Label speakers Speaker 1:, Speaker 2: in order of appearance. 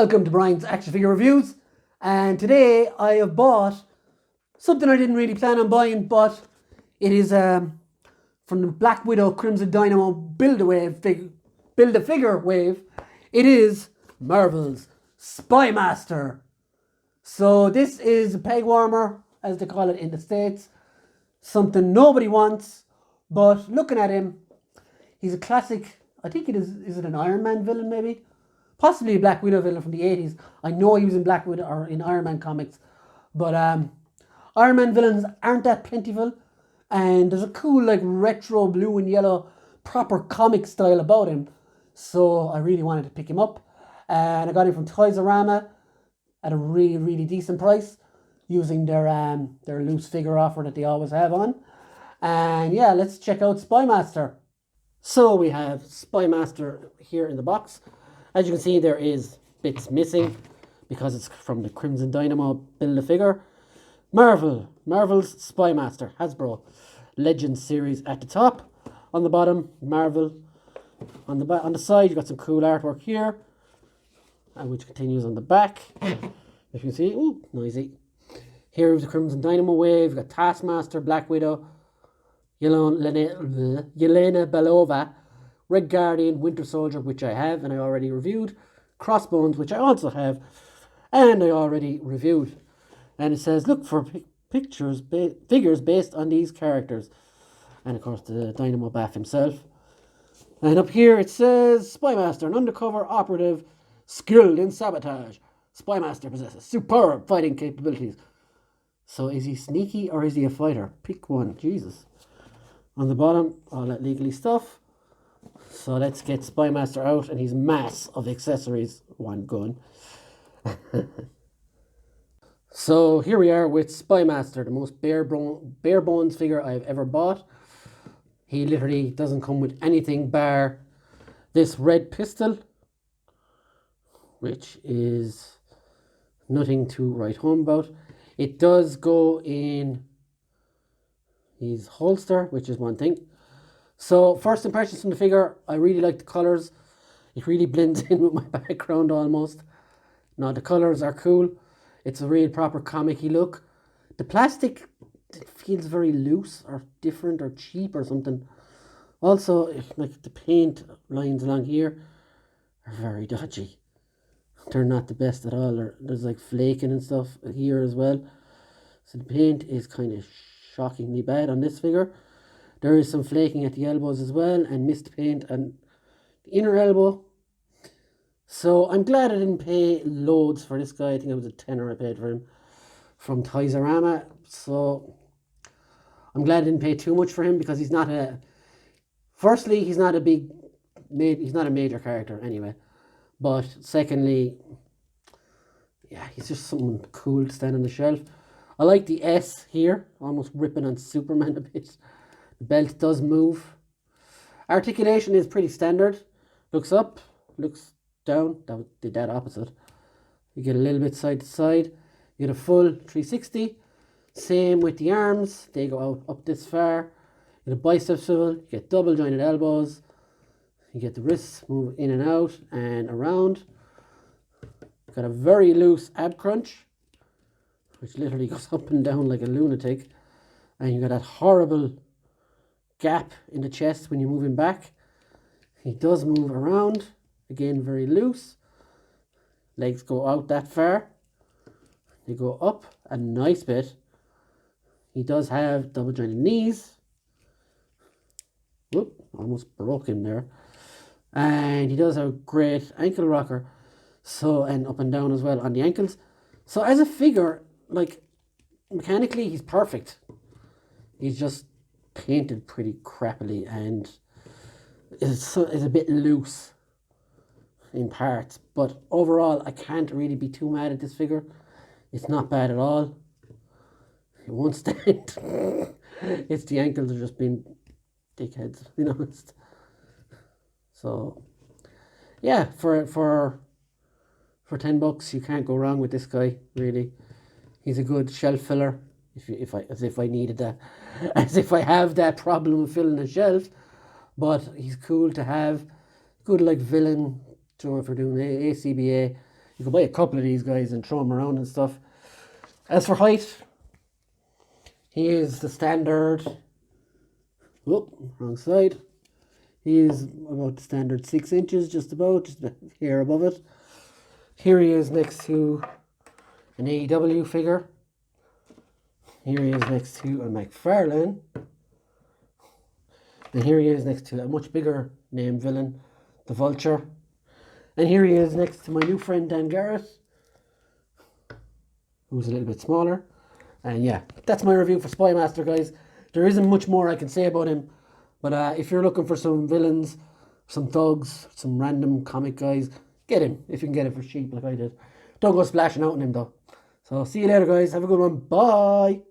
Speaker 1: Welcome to Brian's Action Figure Reviews, and today I have bought something I didn't really plan on buying, but it is from the Black Widow Crimson Dynamo Build-A-Figure wave. It is Marvel's Spymaster. So this is a peg warmer, as they call it in the States. Something nobody wants, but looking at him, he's a classic. I think it is it an Iron Man villain maybe? Possibly a Black Widow villain from the 80s. I know he was in Black Widow or in Iron Man comics. But Iron Man villains aren't that plentiful. And there's a cool like retro blue and yellow proper comic style about him. So I really wanted to pick him up. And I got him from Toys R Us at a really, really decent price. Using their loose figure offer that they always have on. And yeah, let's check out Spymaster. So we have Spymaster here in the box. As you can see, there is bits missing because it's from the Crimson Dynamo Build-A-Figure. Marvel's Spymaster, Hasbro Legends series at the top. On the bottom, Marvel. On the side, you've got some cool artwork here, which continues on the back. As you can see, ooh, noisy. Here is the Crimson Dynamo wave. You've got Taskmaster, Black Widow, Yelena Belova, Red Guardian, Winter Soldier, which I have and I already reviewed, Crossbones, which I also have and I already reviewed. And it says, look for figures based on these characters. And of course the Dynamo Baff himself. And up here it says, Spymaster, an undercover operative skilled in sabotage. Spymaster possesses superb fighting capabilities. So is he sneaky or is he a fighter? Pick one, Jesus. On the bottom, all that legally stuff. So let's get Spymaster out and his mass of accessories. One gun. So here we are with Spymaster, the most bare bones figure I've ever bought. He literally doesn't come with anything bar this red pistol, which is nothing to write home about. It does go in his holster, which is one thing. So first impressions from the figure, I really like the colours. It really blends in with my background almost. Now the colours are cool. It's a real proper comic-y look. The plastic feels very loose or different or cheap or something. Also, like the paint lines along here are very dodgy. They're not the best at all. There's like flaking and stuff here as well. So the paint is kind of shockingly bad on this figure. There is some flaking at the elbows as well and missed paint and the inner elbow. So I'm glad I didn't pay loads for this guy. I think it was a tenner I paid for him from Toys R Us. So I'm glad I didn't pay too much for him because he's not a... Firstly, he's not a major character anyway. But secondly, yeah, he's just someone cool to stand on the shelf. I like the S here, almost ripping on Superman a bit. The belt does move. Articulation is pretty standard. Looks up, looks down. That did that opposite. You get a little bit side to side. You get a full 360. Same with the arms. They go out up this far. You get a bicep swivel. You get double jointed elbows. You get the wrists move in and out and around. Got a very loose ab crunch, which literally goes up and down like a lunatic. And you got that horrible gap in the chest when you move him back. He does move around. Again, very loose. Legs go out that far. They go up a nice bit. He does have double jointed knees. Whoop, almost broke him there. And he does have a great ankle rocker. So, and up and down as well on the ankles. So as a figure, like, mechanically, he's perfect. He's just painted pretty crappily and is a bit loose in parts. But overall, I can't really be too mad at this figure. It's not bad at all. It won't stand. It's the ankles are just being dickheads, to be honest. So, yeah, for $10, you can't go wrong with this guy, really. He's a good shelf filler, as if I needed that, as if I have that problem of filling a shelf. But he's cool to have, good like villain. So if we're doing ACBA, You can buy a couple of these guys and throw them around and stuff. As for height, he is the standard. Whoop, wrong side. He is about the standard 6 inches, just about here above it. Here he is next to an AEW figure. Here he is next to a McFarlane. And here he is next to a much bigger name villain, the Vulture. And here he is next to my new friend Dan Garrett, who's a little bit smaller. And yeah, that's my review for Spymaster, guys. There isn't much more I can say about him. But if you're looking for some villains, some thugs, some random comic guys, get him if you can get it for cheap like I did. Don't go splashing out on him though. So see you later, guys. Have a good one. Bye.